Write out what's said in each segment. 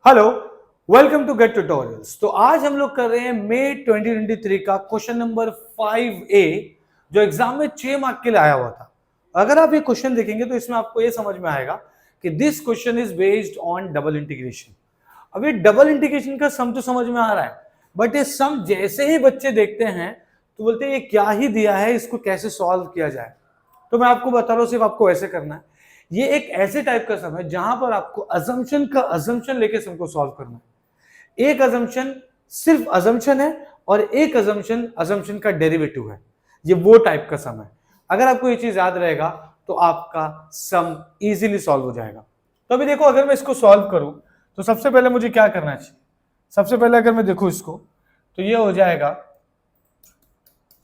Hello, welcome to GATE tutorials. तो आज हम लोग कर रहे हैं मई 2023 का क्वेश्चन नंबर 5A, जो एग्जाम में 6 मार्क के लिए आया हुआ था। अगर आप ये क्वेश्चन देखेंगे तो इसमें आपको ये समझ में आएगा कि this question is based on double integration. अब ये डबल इंटीग्रेशन का सम तो समझ में आ रहा है, बट ये सम जैसे ही बच्चे देखते हैं तो बोलते हैं ये क्या ही दिया है, इसको कैसे सॉल्व किया जाए। तो मैं आपको बता रहा हूं, सिर्फ आपको ऐसे करना है। ये एक ऐसे टाइप का सम है जहां पर आपको अजम्पशन लेके सम को सॉल्व करना है। एक अजम्पशन सिर्फ अजम्पशन है और एक अजम्पशन का डेरिवेटिव है। ये वो टाइप का सम है। अगर आपको ये चीज याद रहेगा तो आपका सम इजीली सॉल्व हो जाएगा। तो अभी देखो, अगर मैं इसको सॉल्व करूं तो सबसे पहले मुझे क्या करना चाहिए। सबसे पहले अगर मैं देखूं इसको तो ये हो जाएगा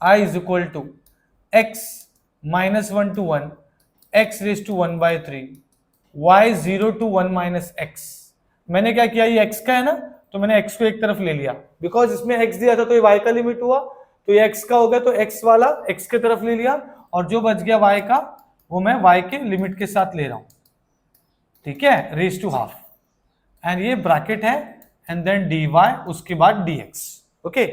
I is equal to x minus 1 to 1 x raise to 1/3 y 0 to 1 minus x. मैंने क्या किया, ये x का है ना, तो मैंने x को एक तरफ ले लिया, बिकॉज इसमें x दिया था तो ये y का लिमिट हुआ, तो ये x का हो गया, तो x वाला x के तरफ ले लिया और जो बच गया y का वो मैं y के लिमिट के साथ ले रहा हूं। ठीक है, रेज टू हाफ, एंड ये ब्रैकेट है, एंड देन dy, उसके बाद dx। ओके,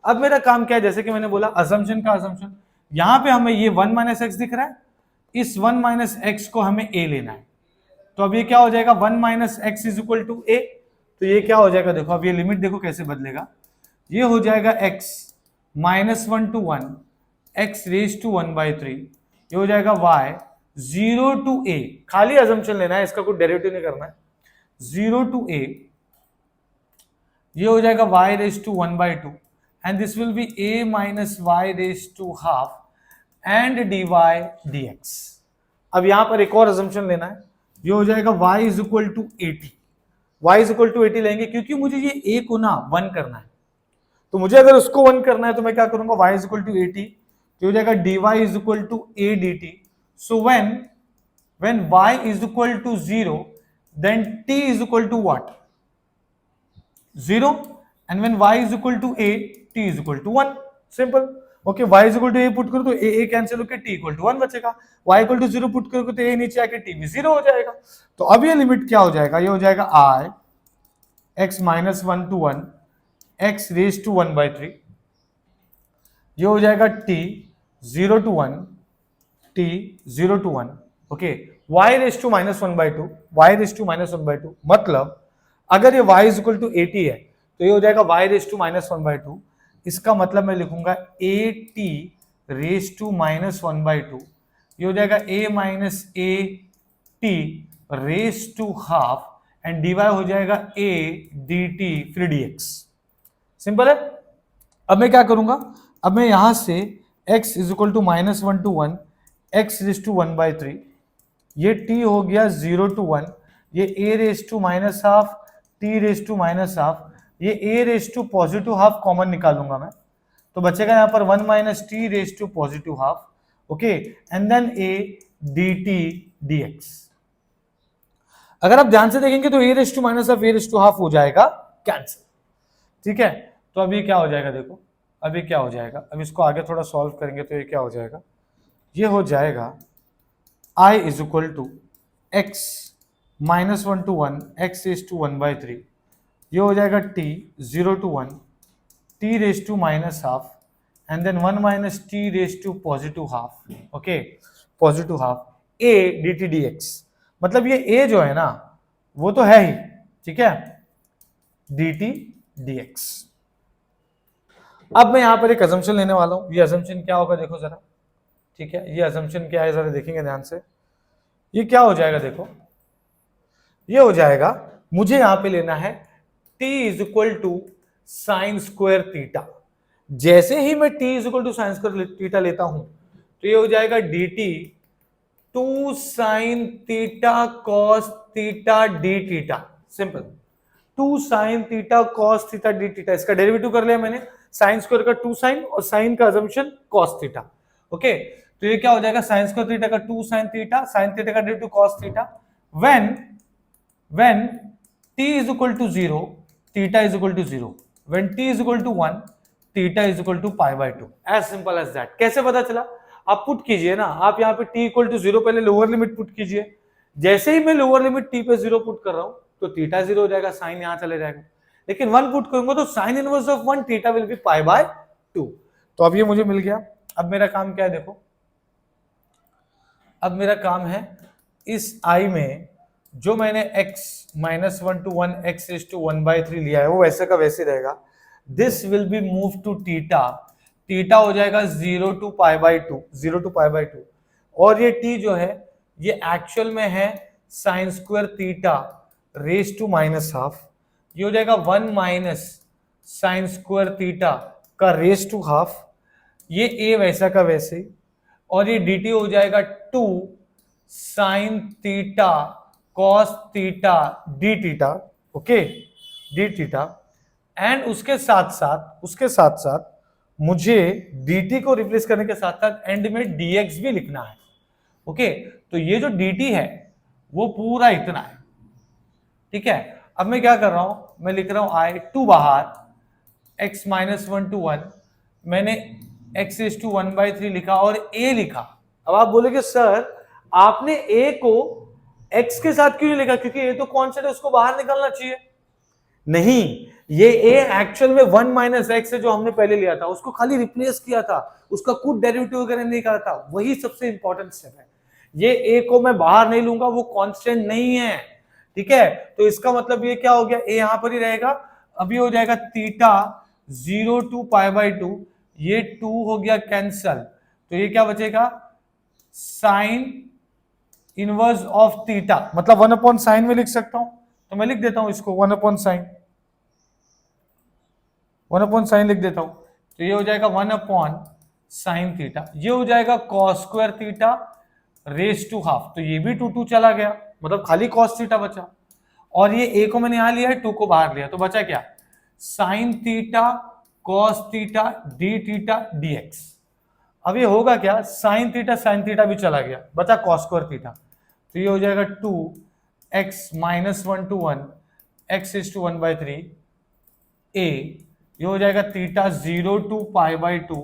अब मेरा काम क्या है, जैसे कि मैंने बोला अजम्पशन का अजम्पशन। यहां पे हमें ये 1 माइनस एक्स दिख रहा है, इस 1 माइनस एक्स को हमें a लेना है। तो अब ये क्या हो जाएगा, 1 minus x is equal to a। तो ये क्या हो जाएगा, देखो अब ये लिमिट देखो कैसे बदलेगा। ये हो जाएगा x minus 1 to 1 x raise to 1/3, ये हो जाएगा y 0 to a। खाली अजम्पशन लेना है, इसका कोई डेरिवेटिव नहीं करना है। 0 to a, ये हो जाएगा y raise to 1/2, and this will be a minus y raise to half and dy dx। अब यहां पर एक और अजम्पशन लेना है, ये हो जाएगा y is equal to 80। y is equal to 80 लेंगे क्योंकि मुझे ये a को ना 1 करना है। तो मुझे अगर उसको 1 करना है तो मैं क्या करूंगा, y इज इक्वल टू 80, तो हो जाएगा dy is equal to a dt। So when y is equal to 0, then t is equal to what, 0, and when y is equal to a, t is equal to 1। Simple. Okay, y is equal to a put करो तो a cancel होकर t equal to 1 बचेगा। y equal to 0 put करोगे तो a नीचे आके t भी 0 हो जाएगा। तो अब ये लिमिट क्या हो जाएगा, ये हो जाएगा i x minus 1 to 1 x raise to 1/3, ये हो जाएगा t 0 to 1 t 0 to 1। Okay, y raise to minus 1/2 y raise to minus 1/2, मतलब अगर ये y इज इक्वल टू 80 है तो ये हो जाएगा y रेज टू माइनस 1/2। इसका मतलब मैं लिखूंगा at रेज टू माइनस 1/2, ये हो जाएगा a minus a t raise to half, and dy हो जाएगा a dt फिर dx। सिंपल है। अब मैं क्या करूंगा, अब मैं यहां से x is equal to minus 1 to 1 x raise to 1/3, ये t हो गया 0 to 1, ये a raise to minus half t raise to minus half, ये a raise to positive half common निकालूंगा मैं, तो बचेगा यहां पर 1 minus t raise to positive half. Okay, and then a dt dx। अगर आप ध्यान से देखेंगे तो a raise to minus half a raise to half हो जाएगा कैंसिल। ठीक है, तो अभी क्या हो जाएगा, देखो अभी क्या हो जाएगा, अब इसको आगे थोड़ा सॉल्व करेंगे तो ये क्या हो जाएगा, ये हो जाएगा i is equal to x minus 1 to 1 x raise to 1/3, ये हो जाएगा t 0 to 1 t raise to minus half, and then 1 minus t raise to positive half. Okay, positive half a dt dx, मतलब ये a जो है ना वो तो है ही, ठीक है, dt dx। अब मैं यहां पर एक अजम्पशन लेने वाला हूं, ये अजम्पशन क्या होगा देखो जरा। ठीक है, ये अजम्पशन क्या है जरा देखेंगे ध्यान से। ये क्या हो जाएगा, देखो ये हो जाएगा, मुझे यहां पे लेना है t is equal to sine square theta. जैसे ही मैं t is equal to sine square theta लेता हूं तो ये हो जाएगा dt 2 sine theta cos theta D theta. Simple, 2 sine theta cos theta D theta, इसका डेरिवेटिव कर लिया मैंने, साइन स्क्वायर का 2 साइन और साइन का अजम्पशन कॉस थीटा। ओके, तो ये क्या हो जाएगा, साइन स्क्वायर थीटा का 2 साइन थीटा का derivative cos theta. when t is equal to 0 theta is equal to 0, when t is equal to 1 theta is equal to pi/2। as simple as that। कैसे पता चला, आप put कीजिए ना, आप यहाँ पे t इक्वल टू 0 पहले लोअर लिमिट पुट कीजिए। जैसे ही मैं लोअर लिमिट t पे 0 पुट कर रहा हूं तो थीटा 0 हो जाएगा, साइन यहां चले जाएगा। लेकिन 1 पुट करूंगा तो sine inverse of 1 theta will be pi by 2। तो अब ये मुझे मिल गया। अब मेरा काम क्या है देखो, अब मेरा काम है इस i में जो मैंने x -1 to 1 x raised to 1/3 लिया है वो वैसे का वैसे रहेगा। This will be move to theta, theta हो जाएगा 0 to π/2, 0 to π/2। और ये t जो है ये एक्चुअल में है sine square theta raise to -12। ये हो जाएगा 1 माइनस साइन स्क्वायर थीटा का रेज टू हाफ। ये a वैसा का वैसे ही, और ये dt हो जाएगा 2 sine theta cos theta D theta, okay, D theta. And उसके साथ साथ मुझे dt को रिप्लेस करने के साथ साथ एंड में dx भी लिखना है, ओके। तो ये जो dt है वो पूरा इतना है, ठीक है। अब मैं क्या कर रहा हूं, मैं लिख रहा हूं i 2 बाहर, x -1 to 1, मैंने x raised to 1/3 लिखा और a लिखा। अब आप बोलेगे सर आपने a को x के साथ क्यों नहीं लिखा, क्योंकि a तो कांस्टेंट है, उसको बाहर निकालना चाहिए। नहीं, ये a एक्चुअल में 1 माइनस x है जो हमने पहले लिया था, उसको खाली रिप्लेस किया था, उसका कुछ डेरिवेटिव वगैरह नहीं करा था, वही सबसे इंपॉर्टेंट स्टेप है। ये a को मैं बाहर नहीं लूंगा, वो कांस्टेंट नहीं है, ठीक है। तो इसका मतलब ये क्या हो गया, a यहां पर ही रहेगा। अभी हो जाएगा थीटा 0 to π/2, ये 2 हो गया कैंसल, तो ये क्या बचेगा, साइन इनवर्स ऑफ थीटा, मतलब 1/sin में लिख सकता हूं, तो मैं लिख देता हूं इसको 1/sin, 1/sin लिख देता हूं। तो ये हो जाएगा 1/sin थीटा, ये हो जाएगा cos square theta raise to half, तो ये भी 2 चला गया, मतलब खाली cos थीटा बचा। और ये a को मैंने यहां लिया है, 2 को बाहर लिया, तो बचा क्या, sine theta cos theta D theta dx। अब ये होगा क्या, साइन थीटा भी चला गया, बचा cos स्क्वायर थीटा, तो ये हो जाएगा 2 x -1 to 1 x raised to 1/3 a, ये हो जाएगा theta 0 to π/2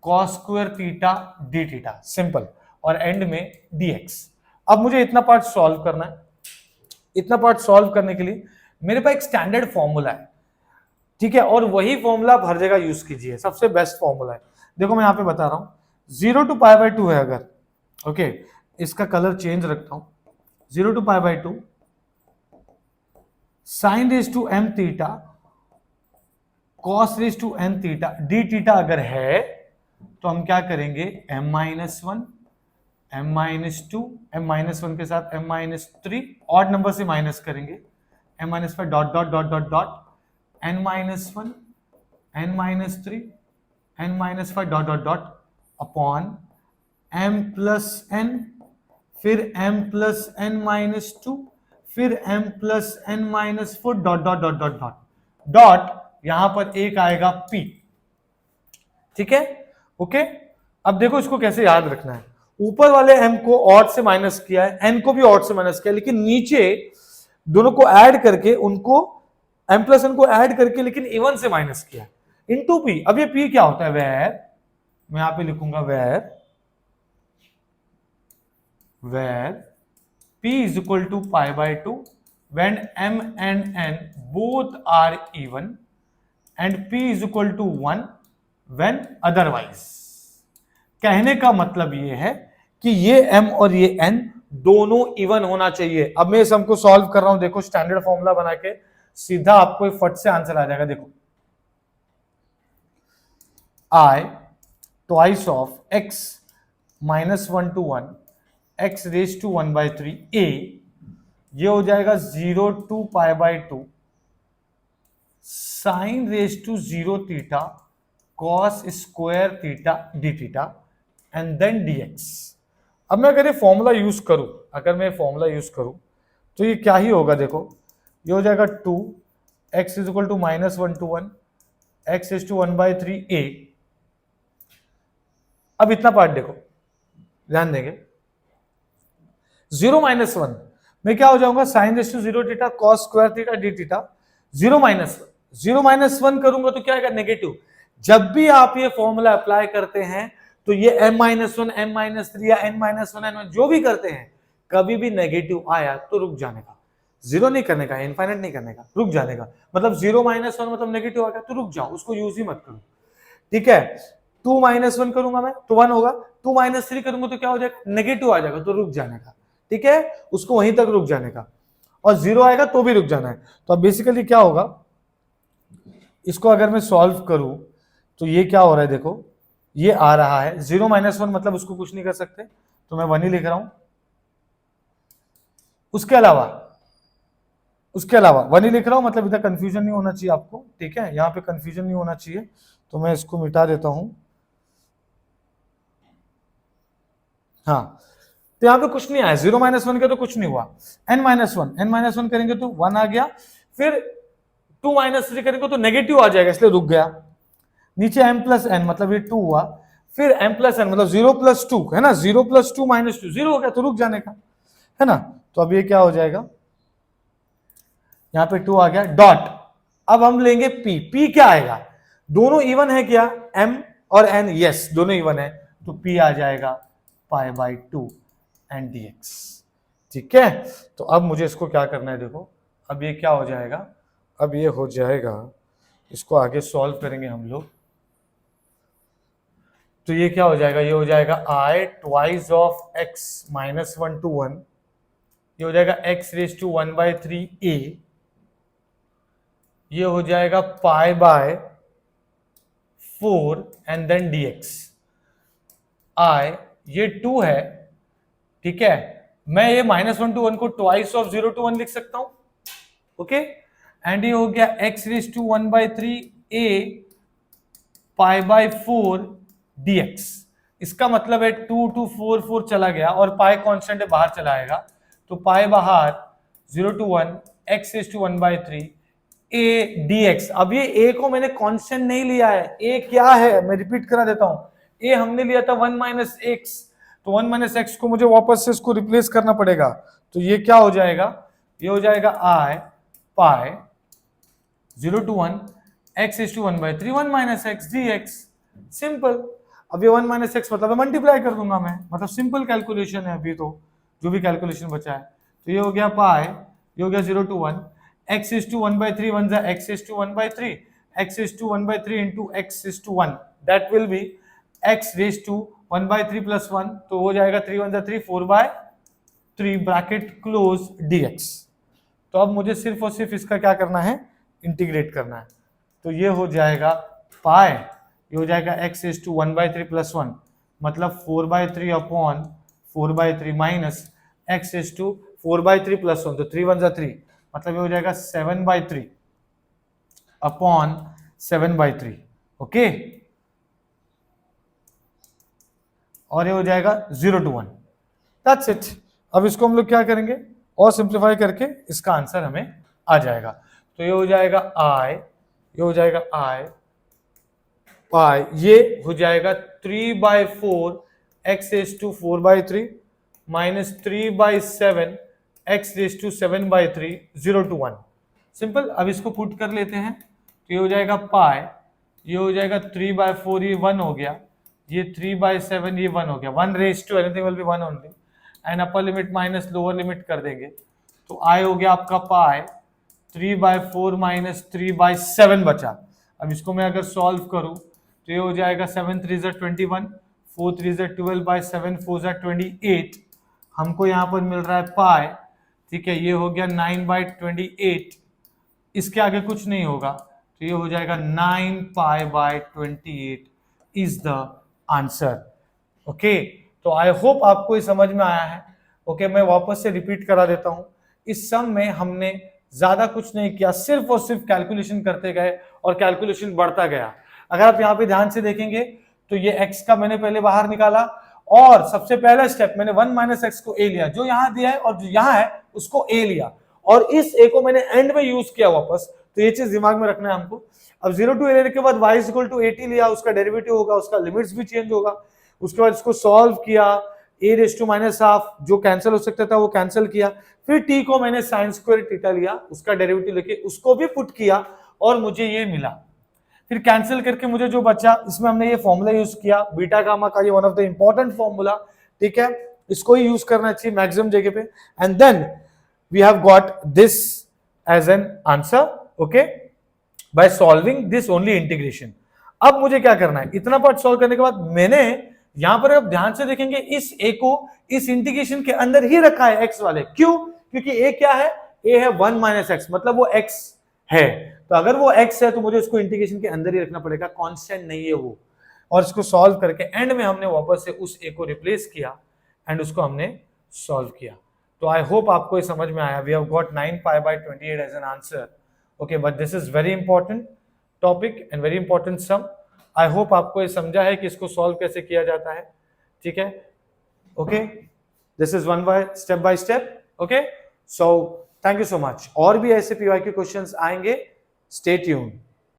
cos square theta D theta, simple, और एंड में dx। अब मुझे इतना पार्ट सॉल्व करना है। इतना पार्ट सॉल्व करने के लिए मेरे पास एक स्टैंडर्ड फॉर्मूला है, ठीक है, और वही फॉर्मूला आप हर जगह यूज कीजिए, सबसे बेस्ट फॉर्मूला है। देखो मैं यहां पे बता रहा हूं, 0 to π/2 है अगर, ओके, इसका कलर चेंज रखता हूं, 0 to π/2 sine raise to m theta cos raise to n theta D theta अगर है तो हम क्या करेंगे, m -1 m -2 m -1 के साथ m -3 ऑड नंबर से माइनस करेंगे, m -5 dot dot dot dot dot n -1 n -3 n -5 dot dot dot upon m plus n, फिर m प्लस n -2, फिर m plus n -4 dot dot dot dot dot dot, यहां पर एक आएगा p, ठीक है, ओके। अब देखो इसको कैसे याद रखना है, ऊपर वाले m को ऑड से माइनस किया है, n को भी ऑड से माइनस किया, लेकिन नीचे दोनों को ऐड करके, उनको m प्लस n को ऐड करके लेकिन इवन से माइनस किया इनटू p। अब ये p क्या होता है, वेयर, मैं यहां पे लिखूंगा where p is equal to π/2 when m and n both are even and p is equal to 1 when otherwise। कहने का मतलब ये है कि ये m और ये n दोनों इवन होना चाहिए। अब मैं इस सम को सॉल्व कर रहा हूं, देखो स्टैंडर्ड फॉर्मूला बना के सीधा आपको फट से आंसर आ जाएगा। देखो i twice of x -1 to 1 x raise to 1/3 a, ये हो जाएगा 0 to π/2 sine raise to 0 theta cos square theta D theta and then dx। अब मैं अगर ये फॉर्मूला यूज करूं, तो ये क्या ही होगा, देखो ये हो जाएगा 2 x is equal to -1 to 1 x raise to 1/3 a। अब इतना पार्ट देखो, ध्यान देंगे, 0 -1 में क्या हो जाऊंगा, sine raise to 0 theta cos square theta D theta, 0 -1 करूंगा तो क्या आएगा, नेगेटिव। जब भी आप ये फॉर्मूला अप्लाई करते हैं तो ये m -1 m -3 या n -1 n जो भी करते हैं, कभी भी नेगेटिव आया तो रुक जाने का, जीरो नहीं करने का, इनफाइनाइट नहीं करने का, रुक जाने का। मतलब 0 - 1 मतलब नेगेटिव आ गया तो रुक जाओ, उसको यूज ही मत करो, ठीक है। 2 - 1 करूंगा मैं तो 1 होगा, 2 - 3 करूंगा तो क्या हो जाएगा, नेगेटिव आ जाएगा, तो रुक जाने का, ठीक है, उसको वहीं तक रुक जाने का। और 0 आएगा तो भी रुक जाना है। तो अब बेसिकली क्या होगा, इसको अगर मैं सॉल्व करूं तो ये क्या हो रहा है, देखो ये आ रहा है 0 - 1 मतलब उसको कुछ नहीं कर सकते, तो मैं 1 ही लिख रहा हूं। उसके अलावा 1 ही लिख रहा हूं, मतलब इधर कंफ्यूजन नहीं होना चाहिए आपको, ठीक है, यहां पे कंफ्यूजन नहीं होना चाहिए, तो मैं इसको मिटा देता हूं। हाँ, तो यहाँ पे कुछ नहीं आया, 0 - 1 का तो कुछ नहीं हुआ। n - 1 करेंगे तो 1 आ गया, फिर 2 - 3 करेंगे तो नेगेटिव आ जाएगा, इसलिए रुक गया। नीचे m + n मतलब ये 2 हुआ, फिर m + n मतलब 0 + 2 है ना, 0 + 2 - 2 0 हो गया, तो रुक जाने का, है ना। तो अब ये क्या हो जाएगा, यहाँ पे 2 आ गया, डॉट। अब हम लेंगे p क्या आएगा, दोनों इवन है क्या, m और n, यस दोनों इवन है, तो p आ जाएगा π/2 एंड dx, ठीक है। तो अब मुझे इसको क्या करना है, देखो अब ये क्या हो जाएगा, अब ये हो जाएगा, इसको आगे सॉल्व करेंगे हम लोग, तो ये क्या हो जाएगा, ये हो जाएगा i twice of x - 1 to 1, ये हो जाएगा x⁻⁴a, ये हो जाएगा π/4 एंड देन dx। i ये 2 है, ठीक है, मैं ये -1 to 1 को ट्वाइस ऑफ 0 to 1 लिख सकता हूं, ओके। एंड ये हो गया x⁻⁴a π/4 dx। इसका मतलब है 2 to 4 4 चला गया और पाई कांस्टेंट है, बाहर चला आएगा, तो पाई बाहर 0 to 1 x⁻⁴ a dx। अब ये a को मैंने कांस्टेंट नहीं लिया है, a क्या है मैं रिपीट करा देता हूं, a हमने लिया था 1 - x, तो 1 - x को मुझे वापस से इसको रिप्लेस करना पड़ेगा, तो ये क्या हो जाएगा, ये हो जाएगा i pi 0 to 1 x⁻⁴ 1 - x dx, simple. अब ये 1 - x मतलब मल्टीप्लाई कर दूंगा मैं, मतलब सिंपल कैलकुलेशन है अभी तो, जो भी कैलकुलेशन बचा है, तो ये हो गया पाई, ये हो गया 0 to 1 x⁻⁴ 1 जा x⁻⁴ x⁻⁴ into x⁻1 that will be x⁻⁴ plus 1, तो हो जाएगा 3 1 जा 3 4/3 ब्रैकेट क्लोज dx। तो अब मुझे सिर्फ और सिर्फ इसका क्या करना है, इंटीग्रेट करना है, तो ये हो जाएगा पाई, ये हो जाएगा x⁻⁴ plus 1 मतलब 4/3 अपॉन 4/3 माइनस x⁻⁴ plus 1, तो 3 1 जा 3 मतलब ये हो जाएगा 7/3 अपॉन 7/3, ओके। और ये हो जाएगा 0 to 1, दैट्स इट। अब इसको हम लोग क्या करेंगे, और सिंप्लीफाई करके इसका आंसर हमें आ जाएगा, तो ये हो जाएगा i, ये हो जाएगा i पाई, ये हो जाएगा 3/4 x⁻⁴ minus 3/7 x⁻⁷/3 0 to 1, simple. अब इसको पुट कर लेते हैं, तो ये हो जाएगा पाई, ये हो जाएगा 3/4, ये 1 हो गया, ये 3/7 ये 1 हो गया, 1 anything will be 1 only, and upper limit minus lower limit कर देंगे, तो आई हो गया आपका पाई 3/4 माइनस 3/7 बचा। अब इसको मैं अगर सॉल्व करूं तो ये हो जाएगा 7 3 जा 21, 4 3 जा 12/7 4 जा 28, हमको यहाँ पर मिल रहा है पाई, ठीक है, ये हो गया 9/28, इसके आगे कुछ नहीं होगा, तो ये हो जाएगा 9π/28 इज द आंसर, ओके। तो आई होप आपको ये समझ में आया है, ओके। मैं वापस से रिपीट करा देता हूं, इस सम में हमने ज्यादा कुछ नहीं किया, सिर्फ और सिर्फ कैलकुलेशन करते गए और कैलकुलेशन बढ़ता गया। अगर आप यहाँ पे ध्यान से देखेंगे तो ये x का मैंने पहले बाहर निकाला, और सबसे पहला स्टेप मैंने 1 - x को a लिया, जो यहाँ दिया है और जो यहाँ है उसको a लिया, और इस a को मैंने एंड में यूज किया वापस, तो ये चीज दिमाग में रखना है हमको। अब 0 to a लेने के बाद y = 80 लिया, उसका डेरिवेटिव होगा, उसका लिमिट्स भी चेंज होगा, उसके बाद इसको सॉल्व किया, a⁻⁻½ जो कैंसिल हो सकता था वो कैंसिल किया, फिर t को मैंने sin² थीटा लिया, उसका डेरिवेटिव लेके उसको भी पुट किया और मुझे ये मिला, फिर कैंसिल करके मुझे जो बचा, इसमें हमने ये फॉर्मूला यूज किया बीटा गामा का, ये one of the important formula, ठीक है, इसको ही यूज करना चाहिए मैक्सिमम जगह पे। And then we have got this as an answer, okay, by solving this only integration. अब मुझे क्या करना है, इतना पार्ट सॉल्व करने के बाद मैंने यहां पर आप ध्यान से देखेंगे इस a को इस इंटीग्रेशन के अंदर ही रखा है x वाले, क्यों? क्योंकि a क्या है, a है 1 माइनस एक्स, मतलब वो x है, तो अगर वो x है तो मुझे उसको इंटीग्रेशन के अंदर ही रखना पड़ेगा, कांस्टेंट नहीं है वो। और इसको सॉल्व करके एंड में हमने वापस से उस a को रिप्लेस किया एंड उसको हमने सॉल्व किया। तो आई होप आपको ये समझ में आया। We have got 9 pi by 28 as an answer, okay, but this is very important topic and very important sum. I hope आपको ये समझा है कि इसको सॉल्व कैसे किया जाता है, ठीक है, okay, this is step by step, okay. So thank you so much. और भी ऐसे पीवाईक्यू क्वेश्चंस आएंगे, स्टे ट्यून्ड।